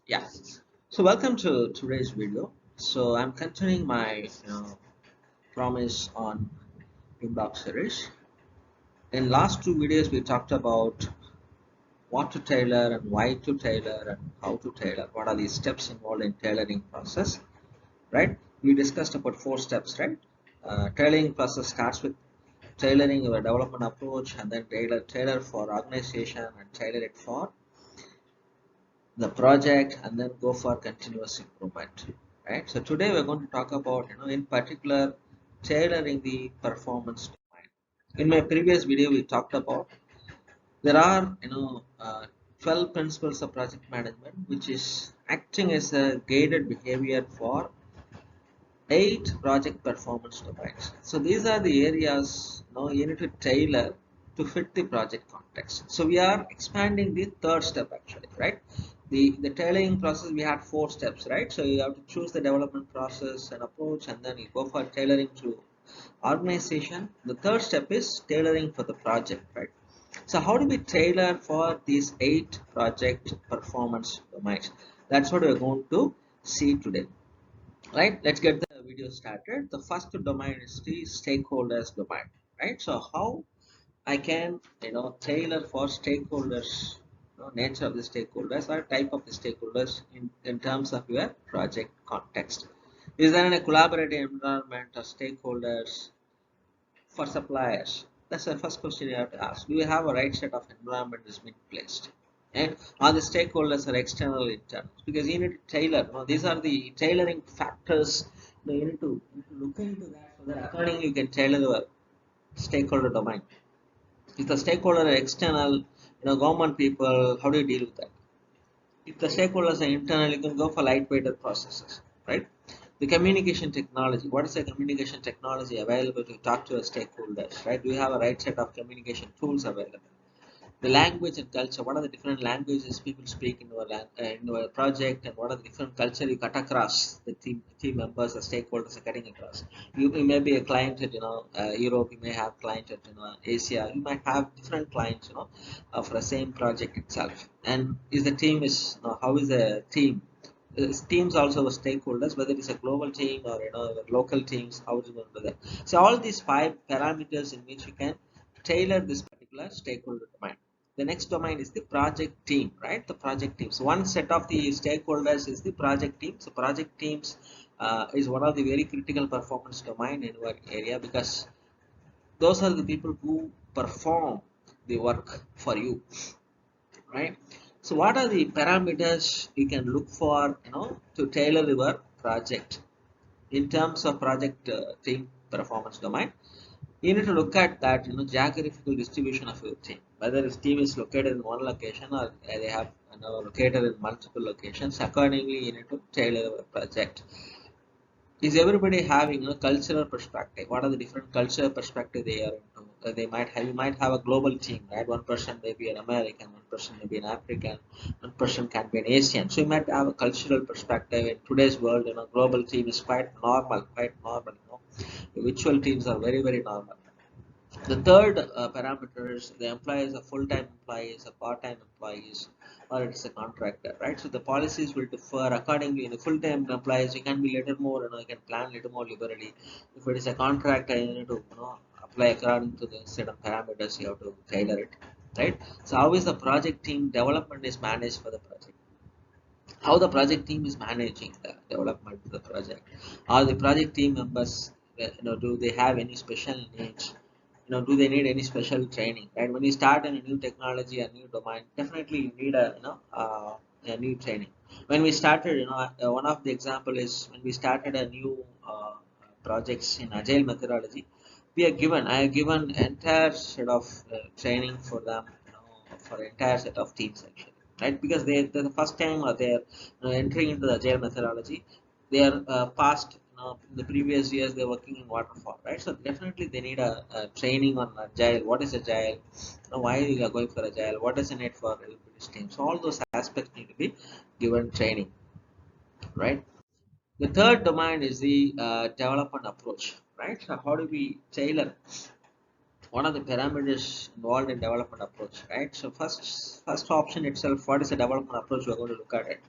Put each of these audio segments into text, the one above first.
Yeah. So welcome to today's video. So I'm continuing my promise on PMBOK series. In last two videos we talked about what to tailor and why to tailor and how to tailor. What are the steps involved in tailoring process, right? We discussed about four steps, right? Tailoring process starts with tailoring your development approach and then tailor for organization and tailor it for the project and then go for continuous improvement, right? So today we're going to talk about in particular tailoring the performance domain. In my previous video we talked about there are 12 principles of project management which is acting as a guided behavior for 8 project performance domains. So these are the areas you need to tailor to fit the project context. So we are expanding the third step actually, right? The tailoring process we had 4 steps, right? So you have to choose the development process and approach, and then you go for tailoring to organization. The third step is tailoring for the project, right? So how do we tailor for these 8 project performance domains? That's what we're going to see today. Right, let's get the video started. The first domain is the stakeholders domain, right? So how I can tailor for stakeholders, nature of the stakeholders or type of the stakeholders in terms of your project context. Is there a collaborative environment or stakeholders for suppliers? That's the first question you have to ask. Do you have a right set of environment is being placed? And are the stakeholders are external or internal? Because you need to tailor. These are the tailoring factors. You need to look into that so that accordingly you can tailor the stakeholder domain. If the stakeholder are external, government people, how do you deal with that? If the stakeholders are internal, you can go for lightweighted processes, right? The communication technology. What is the communication technology available to talk to your stakeholders, right? Do you have a right set of communication tools available? The language and culture. What are the different languages people speak in your project, and what are the different culture you cut across? The team members, the stakeholders are cutting across. You may be a client at Europe. You may have client at Asia. You might have different clients for the same project itself. And is the team is how is the team? Teams also the stakeholders, whether it's a global team or local teams. How is it going to do that? So all these 5 parameters in which you can tailor this particular stakeholder domain. The next domain is the project team, right? The project teams. One set of the stakeholders is the project team. So project teams is one of the very critical performance domain in our area, because those are the people who perform the work for you, right? So what are the parameters you can look for, to tailor your project in terms of project team performance domain? You need to look at that geographical distribution of your team, whether this team is located in one location or they have located in multiple locations. Accordingly you need to tailor your project. Is everybody having a cultural perspective? What are the different cultural perspective they are into? They might have, you might have a global team, right? One person may be an American, one person may be an African, one person can be an Asian. So you might have a cultural perspective. In today's world, global team is quite normal, virtual teams are very, very normal. The third parameter is the employees are full-time employees, or part-time employees, or it's a contractor, right? So the policies will differ accordingly. In the full-time employees, you can be little more, you can plan little more liberally. If it is a contractor, you need to, apply according to the set of parameters. You have to tailor it, right? So how is the project team development is managed for the project? How the project team is managing the development of the project? Are the project team members, do they have any special needs? Do they need any special training, right? When you start in a new technology, a new domain, definitely you need a new training. When we started, one of the example is when we started a new projects in agile methodology, I have given entire set of training for them, for entire set of teams actually, right? Because they're the first time or they're entering into the agile methodology. They are past, in the previous years they're working in waterfall, right? So definitely they need a training on agile. What is agile? Why you are going for agile? What is in it for everybody's team? So all those aspects need to be given training, right? The third domain is the development approach, right? So how do we tailor? One of the parameters involved in development approach, right? So first option itself, what is the development approach we're going to look at it?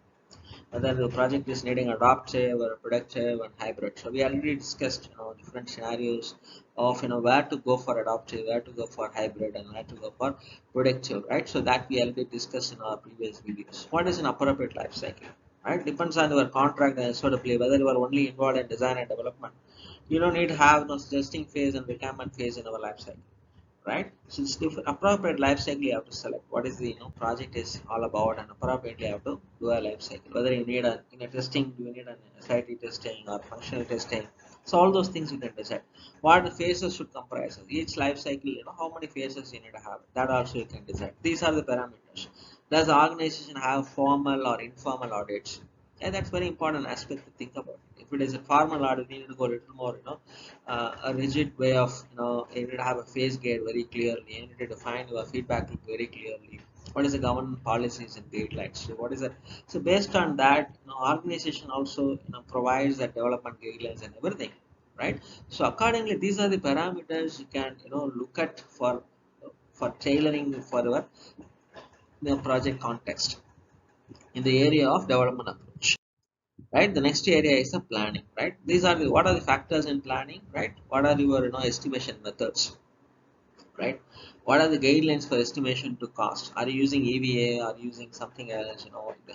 whether the project is needing adaptive or productive and hybrid. So we already discussed different scenarios of where to go for adaptive, where to go for hybrid, and where to go for productive, right? So that we already discussed in our previous videos. What is an appropriate life cycle? Right, depends on your contract and sort of play. Whether you are only involved in design and development, you don't need to have no suggesting phase and requirement phase in our life cycle, right? So it's different. Appropriate life cycle you have to select what is the project is all about, and appropriately you have to do a life cycle. Whether you need a testing, do you need an SIT testing or functional testing? So all those things you can decide. What the phases should comprise of each life cycle. How many phases you need to have. That also you can decide. These are the parameters. Does the organization have formal or informal audits? Yeah, that's very important aspect to think about. If it is a formal audit, you need to go a little more, a rigid way of, you need to have a phase gate very clearly. You need to define your feedback loop very clearly. What is the government policies and guidelines? So what is it? So based on that, organization also, provides the development guidelines and everything, right? So accordingly, these are the parameters you can, look at for tailoring for your project context in the area of development approach, right? The next area is the planning, right? These are the what are the factors in planning, right? What are your estimation methods, right? What are the guidelines for estimation to cost? Are you using EVA? Are you using something else?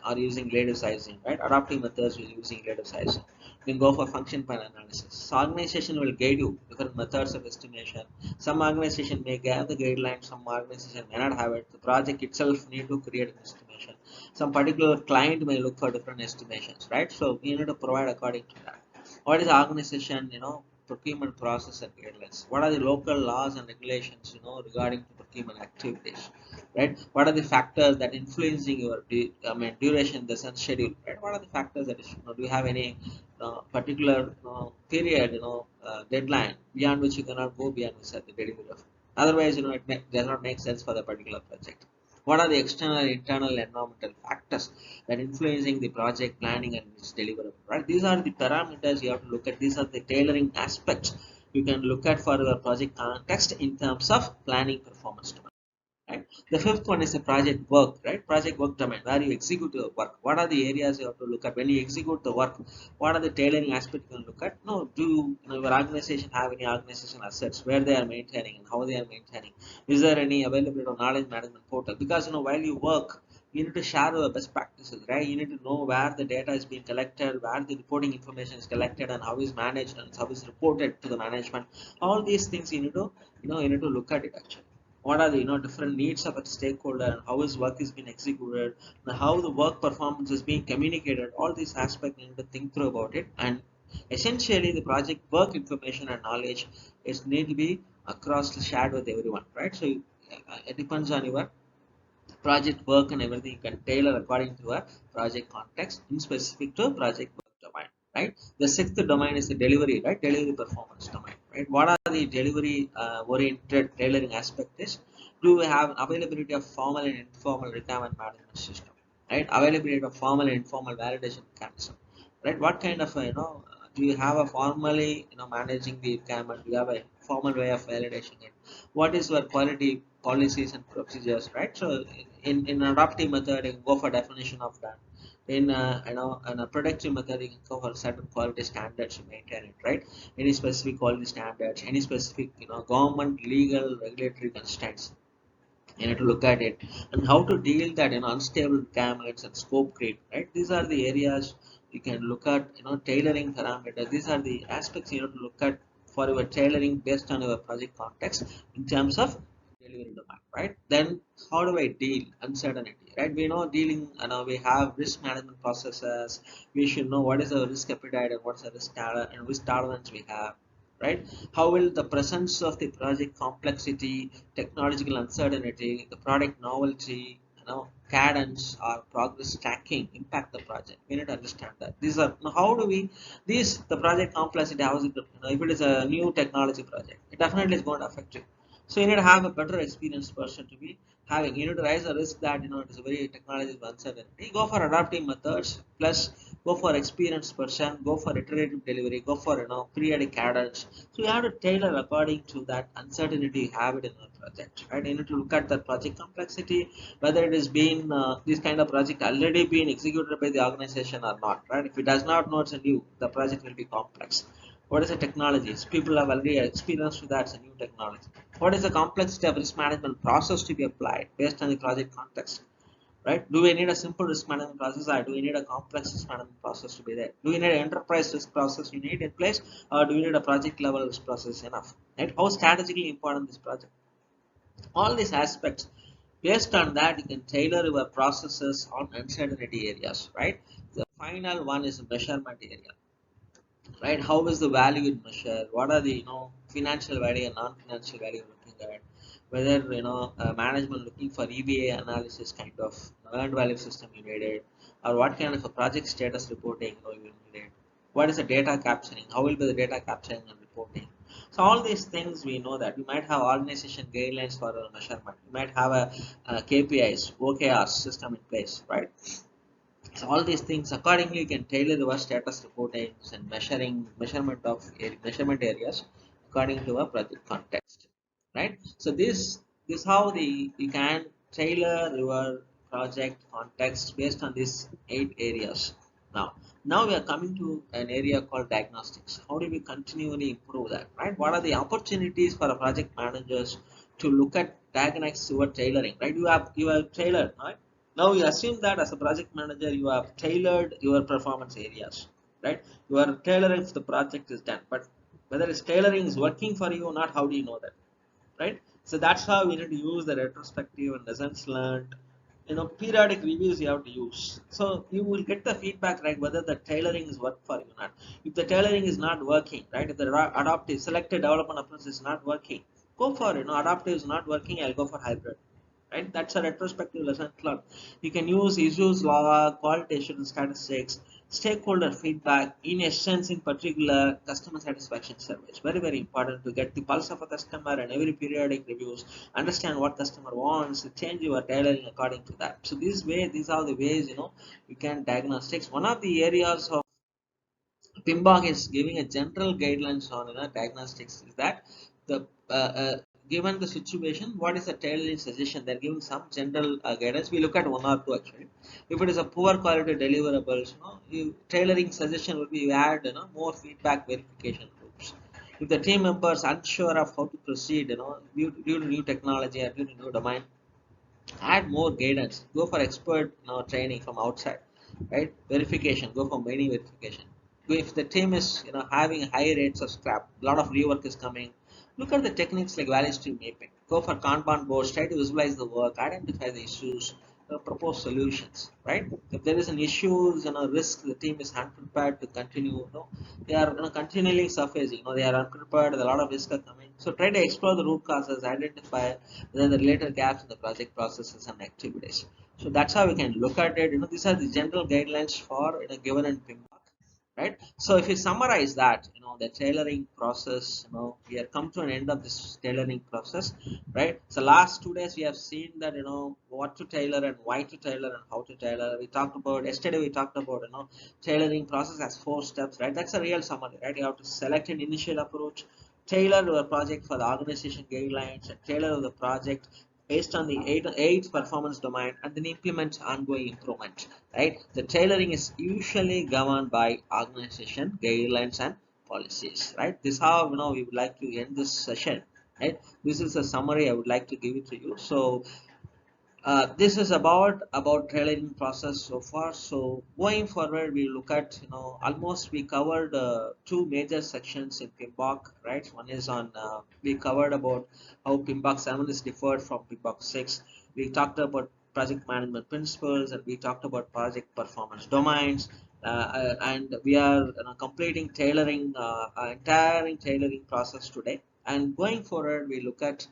Are you using relative sizing, right? Adapting methods you're using relative sizing. You can go for function plan analysis. So organization will guide you different methods of estimation. Some organization may have the guidelines, some organization may not have it. The project itself need to create an estimation. Some particular client may look for different estimations, right? So we need to provide according to that. What is the organization, procurement process and guidelines? What are the local laws and regulations, regarding to procurement activities, right? What are the factors that influencing your, duration, the sun schedule, right? What are the factors that is, do you have any particular period, deadline beyond which you cannot go beyond which the delivery of? Otherwise, it does not make sense for the particular project. What are the external and internal environmental factors that influencing the project planning and its deliverable, right? These are the parameters you have to look at. These are the tailoring aspects you can look at for your project context in terms of planning performance domain, right? The fifth one is the project work, right? Project work domain, where you execute your work. What are the areas you have to look at when you execute the work? What are the tailoring aspects you can look at? No, do your organization have any organization assets, where they are maintaining and how they are maintaining? Is there any availability of knowledge management portal? Because while you work, you need to share your best practices, right? You need to know where the data is being collected, where the reporting information is collected, and how is managed and how is reported to the management. All these things you need to, you need to look at it actually. What are the different needs of a stakeholder, and how his work is being executed, and how the work performance is being communicated? All these aspects you need to think through about it. And essentially the project work information and knowledge is need to be across shared with everyone, right? So it depends on your project work and everything. You can tailor according to a project context in specific to project work domain, right? The sixth domain is the delivery, right? Delivery performance domain, right? What are the delivery oriented tailoring aspect is, do we have availability of formal and informal requirement management system, right? Availability of formal and informal validation mechanism, right? What kind of do you have a formally managing the requirement? Do you have a formal way of validation it? What is your quality policies and procedures, right? So in adaptive method, you can go for definition of that. In in a productive method, you can go for certain quality standards to maintain it, right? Any specific quality standards, any specific government legal regulatory constraints, you need to look at it. And how to deal that unstable requirements and scope creep, right? These are the areas you can look at, tailoring parameters. These are the aspects you have to look at for your tailoring based on your project context in terms of delivery domain, right? Then how do I deal uncertainty, right? We know dealing, we have risk management processes. We should know what is the risk appetite and what's the risk tolerance we have, right? How will the presence of the project complexity, technological uncertainty, the product novelty, cadence or progress tracking impact the project? We need to understand that. These are how do we the project complexity, how is it, if it is a new technology project, it definitely is going to affect you. So you need to have a better experienced person to be having. You need to raise the risk that it is a very technology uncertainty. Go for adaptive methods plus go for experienced person, go for iterative delivery, go for periodic cadence. So you have to tailor according to that uncertainty you have it in a project, right? You need to look at the project complexity, whether it is being this kind of project already being executed by the organization or not, right? If it does not know it's a new, the project will be complex. What is the technologies? People have already experienced with that, it's a new technology. What is the complexity of risk management process to be applied based on the project context? Right? Do we need a simple risk management process, or do we need a complex risk management process to be there? Do we need an enterprise risk process we need in place, or do we need a project level risk process enough? Right? How strategically important this project? All these aspects, based on that, you can tailor your processes on uncertainty areas. Right? The final one is measurement area. Right? How is the value it measured? What are the financial value and non-financial value looking at? Whether management looking for EVA analysis kind of earned value system you needed, or what kind of a project status reporting you needed. What is the data capturing? How will be the data capturing and reporting? So all these things we know that you might have organization guidelines for measurement. You might have a KPIs, OKRs system in place, right? So all these things accordingly you can tailor your status reportings and measurement areas according to a project context, right? So this how you can tailor your project context based on these 8 areas. Now we are coming to an area called diagnostics. How do we continually improve that, right? What are the opportunities for a project managers to look at diagnostics your tailoring, right? You have tailored, right? Now you assume that as a project manager, you have tailored your performance areas, right? You are tailoring if the project is done, but whether it's tailoring is working for you or not, how do you know that, right? So that's how we need to use the retrospective and lessons learned. Periodic reviews you have to use. So you will get the feedback, right? Whether the tailoring is work for you or not. If the tailoring is not working, right? If the adaptive selected development approach is not working, go for adaptive is not working. I'll go for hybrid, right? That's a retrospective lesson learned. You can use issues log, quality assurance statistics, stakeholder feedback, in essence, in particular, customer satisfaction surveys. Very, very important to get the pulse of a customer and every periodic reviews, understand what customer wants, change your tailoring according to that. So these are the ways, you can diagnostics. One of the areas of PMBOK is giving a general guidelines on diagnostics is that the given the situation, what is the tailoring suggestion? They're giving some general guidance. We look at one or two actually. If it is a poor quality deliverables, tailoring suggestion would be you add more feedback verification groups. If the team members unsure of how to proceed, due to new technology or due to new domain, add more guidance. Go for expert training from outside, right? Verification, go for many verification. If the team is having high rates of scrap, a lot of rework is coming, look at the techniques like value stream mapping. Go for Kanban boards, try to visualize the work, identify the issues, propose solutions, right? If there is an issue, risk, the team is unprepared to continue, they are continually surfacing, they are unprepared, a lot of risk are coming. So try to explore the root causes, identify the related gaps in the project processes and activities. So that's how we can look at it. These are the general guidelines for given in PMBOK, right? So if you summarize that, the tailoring process, we have come to an end of this tailoring process, right? So last 2 days we have seen that what to tailor and why to tailor and how to tailor. We talked about yesterday. We talked about tailoring process as 4 steps, right? That's a real summary, right? You have to select an initial approach, tailor your project for the organization guidelines, and tailor the project based on the eight performance domain, and then implement ongoing improvement, right? The tailoring is usually governed by organization guidelines and policies, right? This how we would like to end this session, right? This is a summary I would like to give it to you. So this is about tailoring process so far. So going forward, we look at almost we covered 2 major sections in PMBOK, right? One is on we covered about how PMBOK 7 is differed from PMBOK 6. We talked about project management principles, and we talked about project performance domains. And we are completing tailoring entire tailoring process today. And going forward, we look at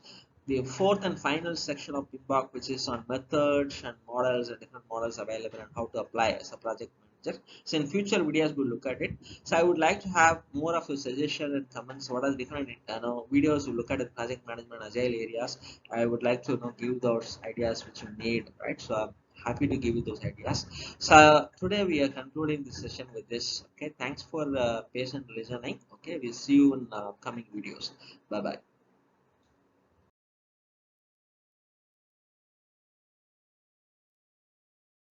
the fourth and final section of PMBOK, which is on methods and models and different models available and how to apply as a project manager. So in future videos we'll look at it. So I would like to have more of your suggestion and comments. What are the different videos we look at in project management agile areas? I would like to give those ideas which you need, right? So I'm happy to give you those ideas. So today we are concluding this session with this. Okay, thanks for patient listening. Okay, we'll see you in coming videos. Bye bye.